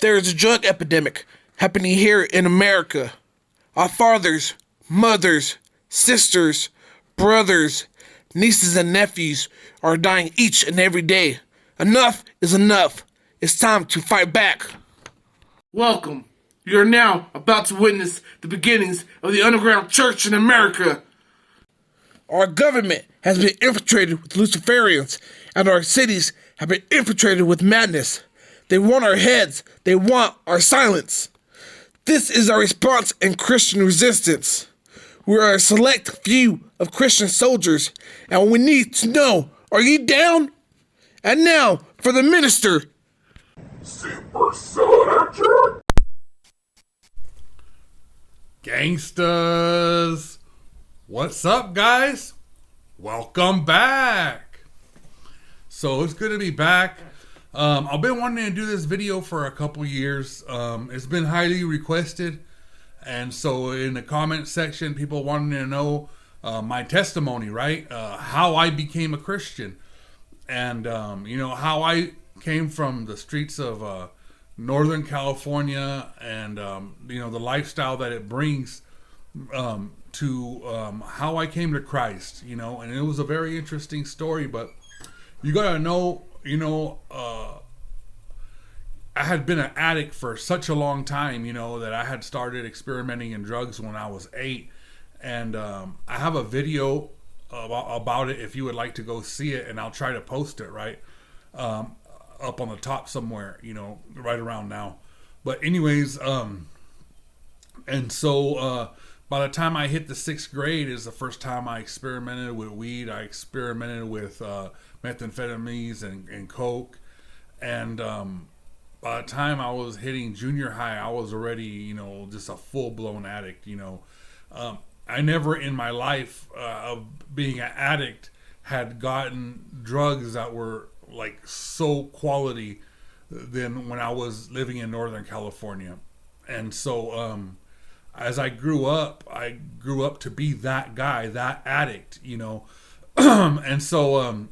There is a drug epidemic happening here in America. Our fathers, mothers, sisters, brothers, nieces, and nephews are dying each and every day. Enough is enough. It's time to fight back. Welcome. You are now about to witness the beginnings of the underground church in America. Our government has been infiltrated with Luciferians, and our cities have been infiltrated with madness. They want our heads. They want our silence. This is our response in Christian resistance. We are a select few of Christian soldiers, and we need to know, are you down? And now, for the minister. Super Soldier! Gangsters! What's up, guys? Welcome back! So, it's good to be back. I've been wanting to do this video for a couple years. It's been highly requested. And so, in the comment section, people wanted to know my testimony, right? How I became a Christian. And, how I came from the streets of Northern California and, the lifestyle that it brings to how I came to Christ, and it was a very interesting story. But you gotta know, I had been an addict for such a long time, that I had started experimenting in drugs when I was 8. And I have a video about it if you would like to go see it, and I'll try to post it right up on the top somewhere, right around now. But anyways, and so by the time I hit the 6th grade is the first time I experimented with weed. I experimented with methamphetamines and coke. And by the time I was hitting junior high, I was already, just a full-blown addict. I never in my life of being an addict had gotten drugs that were like so quality than when I was living in Northern California. And so as I grew up to be that guy, that addict, and so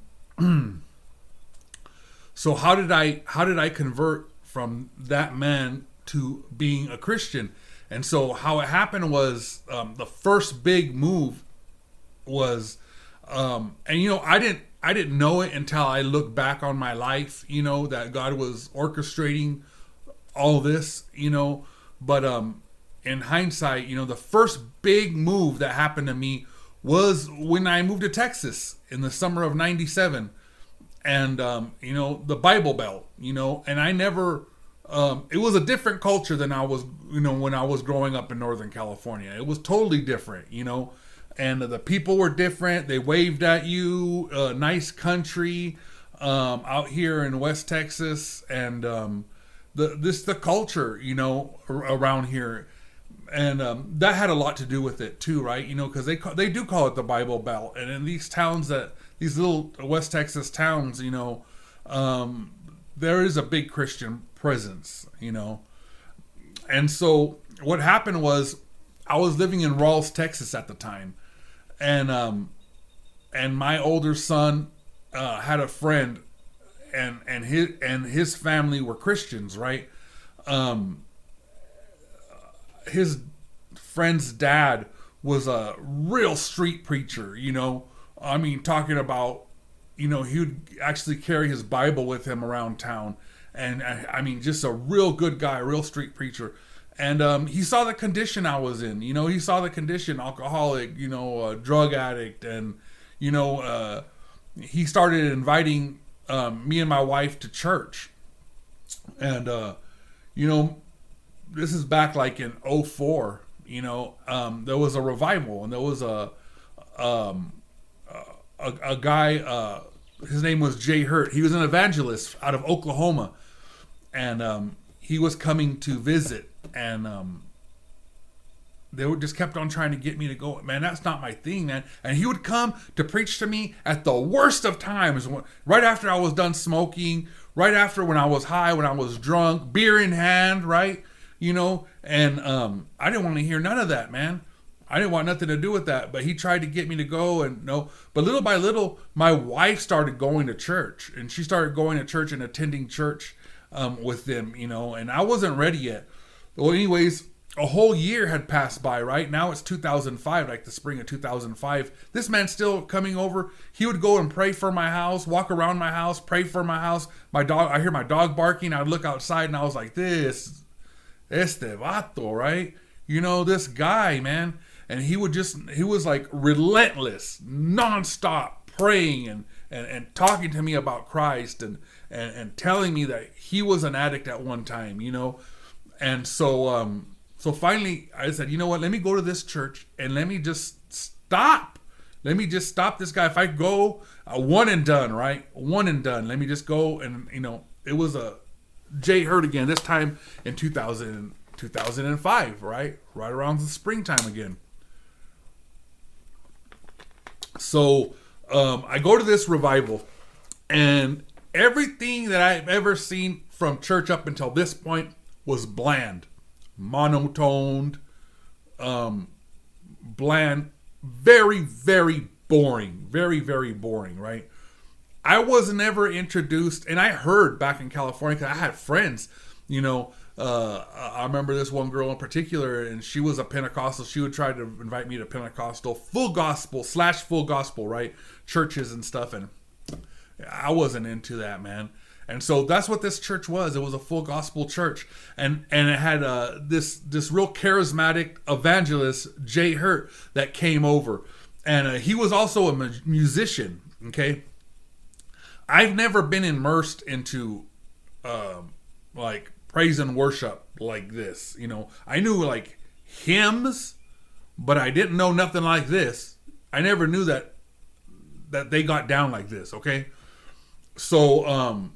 so how did I convert from that man to being a Christian? And so how it happened was the first big move was I didn't know it until I looked back on my life, that God was orchestrating all this, but in hindsight, the first big move that happened to me was when I moved to Texas in the summer of '97. And the Bible Belt, and I never it was a different culture than I was, when I was growing up in Northern California. It was totally different, and the people were different. They waved at you, nice country out here in West Texas, and the culture, around here, and that had a lot to do with it too, right? Because they do call it the Bible Belt, and in these towns these little West Texas towns, there is a big Christian presence, And so what happened was I was living in Rawls, Texas at the time. And my older son had a friend and his family were Christians, right? His friend's dad was a real street preacher, I mean, talking about, he would actually carry his Bible with him around town. And I mean, just a real good guy, real street preacher. And he saw the condition I was in. He saw the condition, alcoholic, drug addict. And, he started inviting me and my wife to church. And, this is back like in '04, there was a revival, and there was a guy, his name was Jay Hurt. He was an evangelist out of Oklahoma, and he was coming to visit, and they would just kept on trying to get me to go. Man, that's not my thing, man. And he would come to preach to me at the worst of times, right after I was done smoking, right after when I was high, when I was drunk, beer in hand, right? And I didn't want to hear none of that, man. I didn't want nothing to do with that, but he tried to get me to go, and no. But little by little, my wife started going to church, and she started going to church and attending church with them, and I wasn't ready yet. Well, anyways, a whole year had passed by, right? Now it's 2005, like the spring of 2005. This man's still coming over. He would go and pray for my house, walk around my house, pray for my house. My dog, I hear my dog barking. I'd look outside and I was like, este vato, right? This guy, man. And he was like relentless, nonstop praying and talking to me about Christ and telling me that he was an addict at one time, And so finally I said, you know what, let me go to this church and let me just stop. Let me just stop this guy. If I go, one and done, right? One and done. Let me just go. And, it was a Jay Hurt again, this time in 2005, right? Right around the springtime again. So I go to this revival, and everything that I've ever seen from church up until this point was bland, monotoned, bland, very, very boring, very, very boring, right? I was never introduced, and I heard back in California, because I had friends, I remember this one girl in particular, and she was a Pentecostal. She would try to invite me to Pentecostal, full gospel, right? Churches and stuff, and I wasn't into that, man. And so that's what this church was. It was a full gospel church, and it had this real charismatic evangelist, Jay Hurt, that came over, and he was also a musician. Okay, I've never been immersed into like praise and worship like this. I knew like hymns, but I didn't know nothing like this. I never knew that they got down like this. Okay, so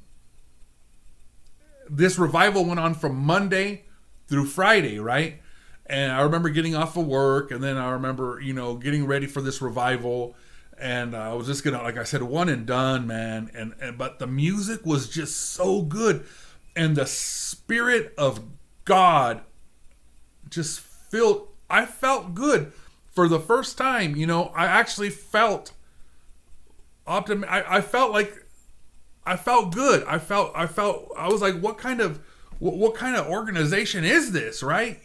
this revival went on from Monday through Friday, right? And I remember getting off of work, and then I remember, getting ready for this revival, and I was just gonna, like I said, one and done, man. And but the music was just so good, and the Spirit of God just filled. I felt good for the first time. I actually felt optimistic. I felt like. I felt good. I was like, what kind of organization is this, right?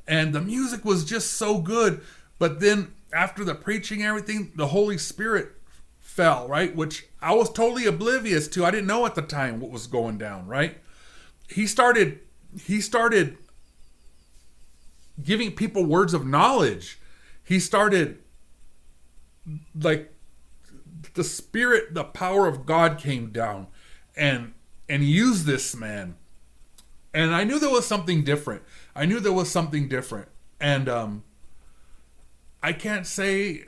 And the music was just so good. But then after the preaching and everything, the Holy Spirit fell, right? Which I was totally oblivious to. I didn't know at the time what was going down, right? He started giving people words of knowledge. He started like the Spirit, the power of God came down and used this man. And I knew there was something different. And I can't say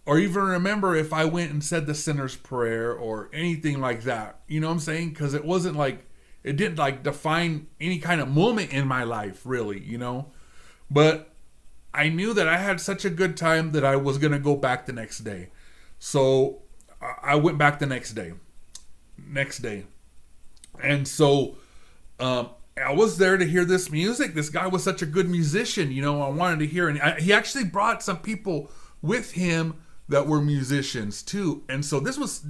or even remember if I went and said the sinner's prayer or anything like that. You know what I'm saying? Because it wasn't like, it didn't like define any kind of moment in my life, really, But I knew that I had such a good time that I was going to go back the next day. So I went back the next day. And so I was there to hear this music. This guy was such a good musician, I wanted to hear. And he actually brought some people with him that were musicians too. And so this was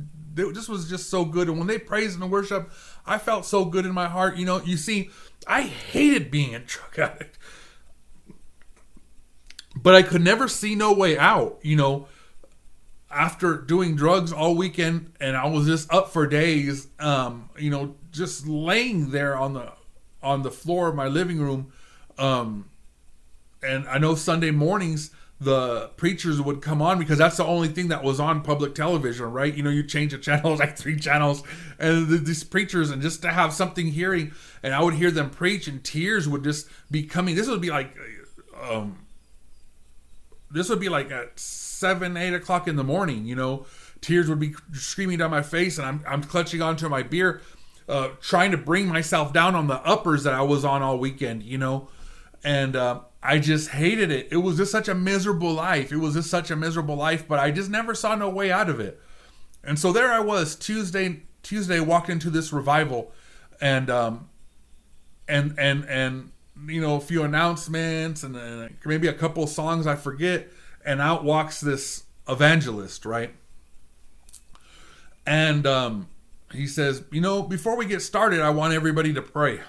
just so good. And when they praised and worship, I felt so good in my heart. You see, I hated being a drug addict, but I could never see no way out, after doing drugs all weekend, and I was just up for days, just laying there on the floor of my living room. And I know Sunday mornings the preachers would come on because that's the only thing that was on public television, right? You change the channels, like 3 channels, and these preachers, and just to have something hearing, and I would hear them preach, and tears would just be coming. This would be like at 7, 8 o'clock in the morning, tears would be streaming down my face, and I'm clutching onto my beer, trying to bring myself down on the uppers that I was on all weekend, and I just hated it. It was just such a miserable life. But I just never saw no way out of it. And so there I was, Tuesday walked into this revival, and a few announcements and maybe a couple of songs I forget, and out walks this evangelist, right? And he says, before we get started, I want everybody to pray.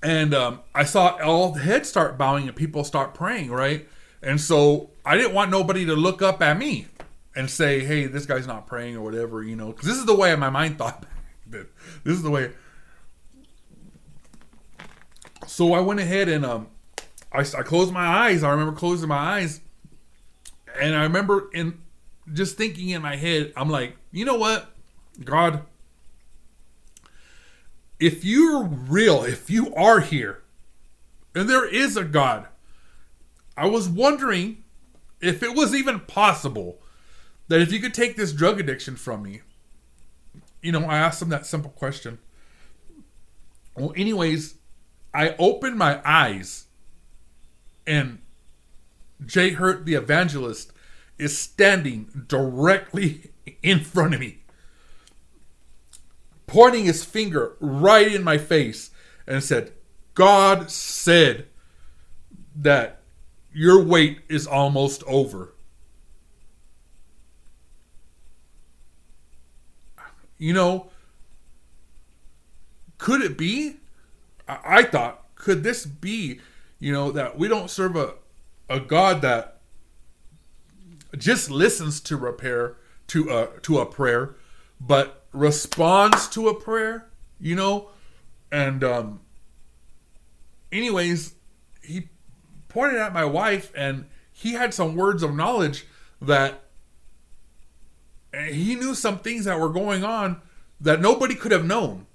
And I saw all the heads start bowing and people start praying, right? And so I didn't want nobody to look up at me and say, hey, this guy's not praying or whatever, because this is the way my mind thought. This is the way. So I went ahead and I closed my eyes. I remember closing my eyes. And I remember just thinking in my head, I'm like, you know what, God? If you're real, if you are here, and there is a God, I was wondering if it was even possible that if you could take this drug addiction from me. I asked him that simple question. Well, anyways, I opened my eyes, and Jay Hurt, the evangelist, is standing directly in front of me, pointing his finger right in my face and said, God said that your wait is almost over. Could it be? I thought, could this be, that we don't serve a God that just listens to a prayer, but responds to a prayer, and anyways, he pointed at my wife, and he had some words of knowledge that he knew some things that were going on that nobody could have known,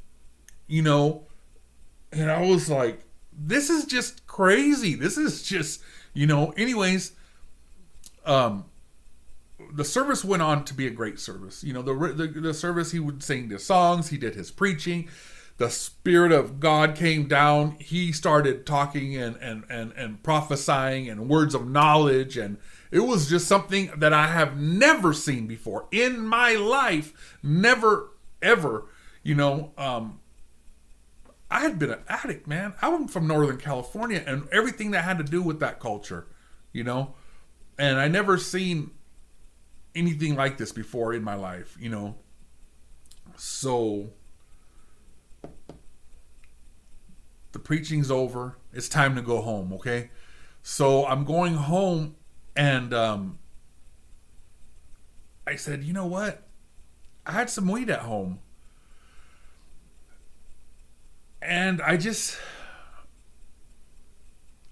and I was like, this is just crazy. This is just, anyways, the service went on to be a great service. The service, he would sing the songs, he did his preaching, the Spirit of God came down, he started talking and prophesying and words of knowledge, and it was just something that I have never seen before in my life. Never, ever, I had been an addict, man. I was from Northern California and everything that had to do with that culture, and I never seen anything like this before in my life, So the preaching's over. It's time to go home, okay? So I'm going home, and I said, you know what? I had some weed at home. And I just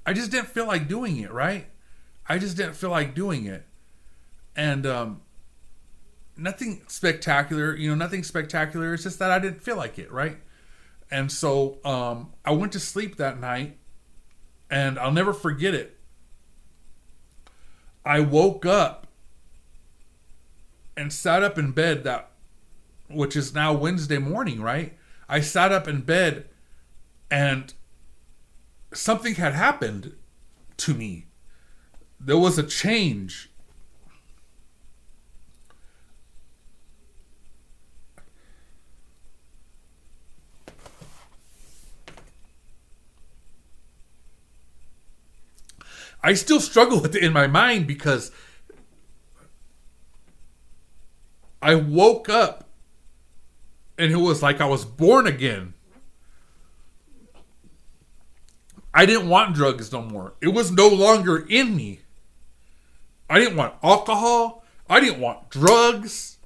didn't feel like doing it, right? I just didn't feel like doing it. And nothing spectacular, nothing spectacular. It's just that I didn't feel like it, right? And so I went to sleep that night, and I'll never forget it. I woke up and sat up in bed, which is now Wednesday morning, right? I sat up in bed, and something had happened to me. There was a change. I still struggle with it in my mind because I woke up and it was like I was born again. I didn't want drugs no more. It was no longer in me. I didn't want alcohol. I didn't want drugs.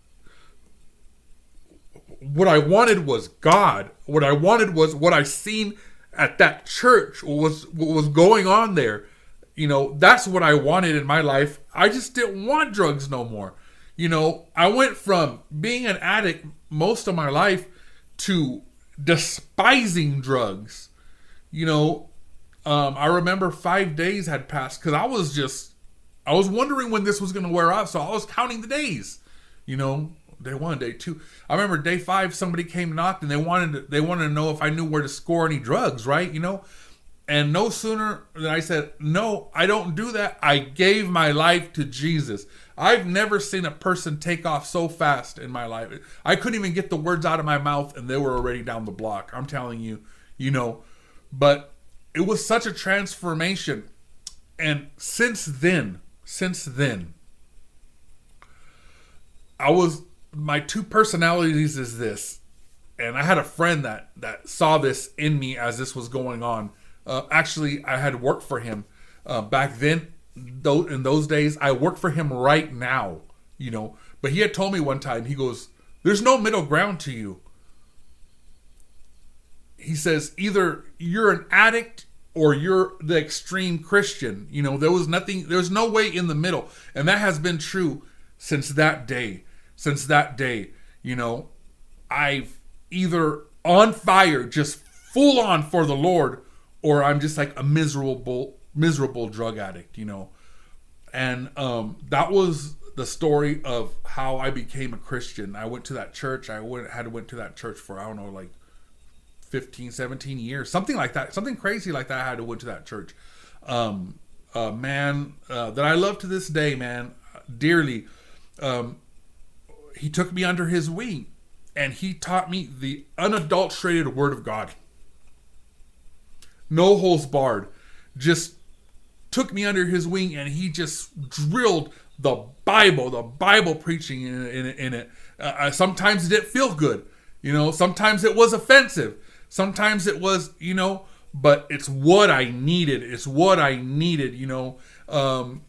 What I wanted was God. What I wanted was what I seen at that church, what was going on there. That's what I wanted in my life. I just didn't want drugs no more. I went from being an addict most of my life to despising drugs. I remember 5 days had passed because I was wondering when this was going to wear off. So I was counting the days, day 1, day 2. I remember day 5, somebody came and knocked, and they wanted to know if I knew where to score any drugs, right? And no sooner than I said, no, I don't do that, I gave my life to Jesus. I've never seen a person take off so fast in my life. I couldn't even get the words out of my mouth, and they were already down the block. I'm telling you, But it was such a transformation. And since then, my two personalities is this, and I had a friend that saw this in me as this was going on. Actually, I had worked for him back then. In those days, I work for him right now, But he had told me one time, he goes, "There's no middle ground to you." He says, either you're an addict or you're the extreme Christian. There's no way in the middle. And that has been true since that day. I've either on fire, just full on for the Lord, or I'm just like a miserable drug addict, And that was the story of how I became a Christian. I went to that church. I went to that church for, I don't know, like 15, 17 years, something like that, something crazy like that. I had to went to that church. A man that I love to this day, man, dearly. He took me under his wing, and he taught me the unadulterated Word of God. No holes barred. Just took me under his wing, and he just drilled the Bible preaching in it. Sometimes it didn't feel good. Sometimes it was offensive. Sometimes it was, but it's what I needed. There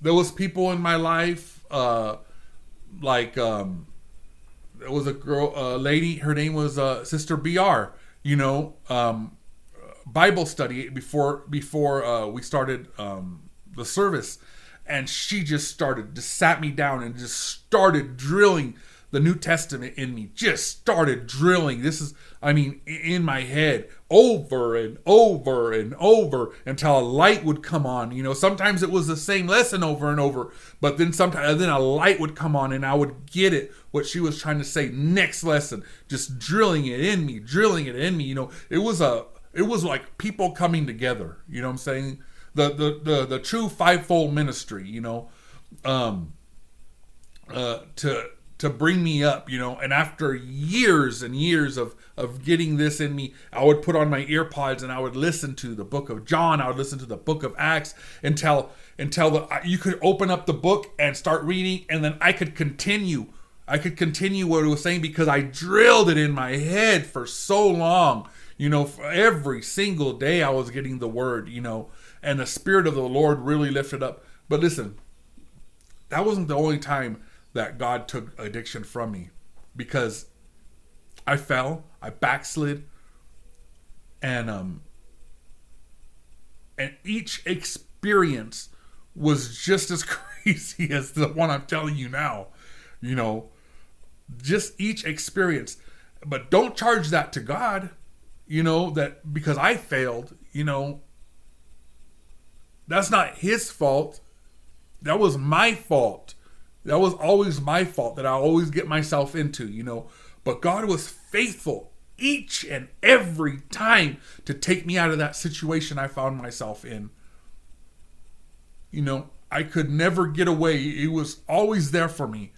was people in my life, there was a lady, her name was Sister BR, Bible study before we started the service. And she just sat me down and just started drilling the New Testament in me. Just started drilling. In my head over and over and over until a light would come on. Sometimes it was the same lesson over and over, but then then a light would come on and I would get it, what she was trying to say. Next lesson, just drilling it in me. It was like people coming together. You know what I'm saying? The true fivefold ministry, to bring me up, and after years and years of getting this in me, I would put on my ear pods and I would listen to the book of John. I would listen to the book of Acts until you could open up the book and start reading, and then I could continue what it was saying, because I drilled it in my head for so long. For every single day I was getting the word, and the Spirit of the Lord really lifted up. But listen, that wasn't the only time that God took addiction from me, because I fell, I backslid, and each experience was just as crazy as the one I'm telling you now, just each experience. But don't charge that to God, that because I failed, that's not his fault. That was my fault. That was always my fault that I always get myself into, But God was faithful each and every time to take me out of that situation I found myself in. I could never get away. It was always there for me,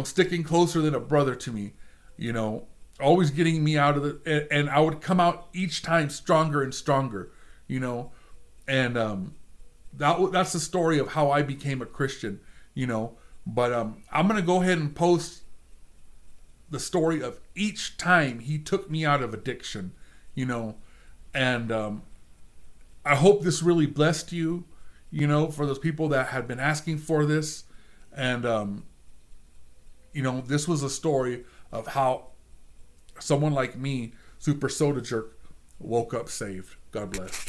sticking closer than a brother to me, always getting me out of it. And I would come out each time stronger and stronger, and that's the story of how I became a Christian, But I'm going to go ahead and post the story of each time he took me out of addiction, and I hope this really blessed you, for those people that had been asking for this. And, this was a story of how someone like me, Super Soda Jerk, woke up saved. God bless.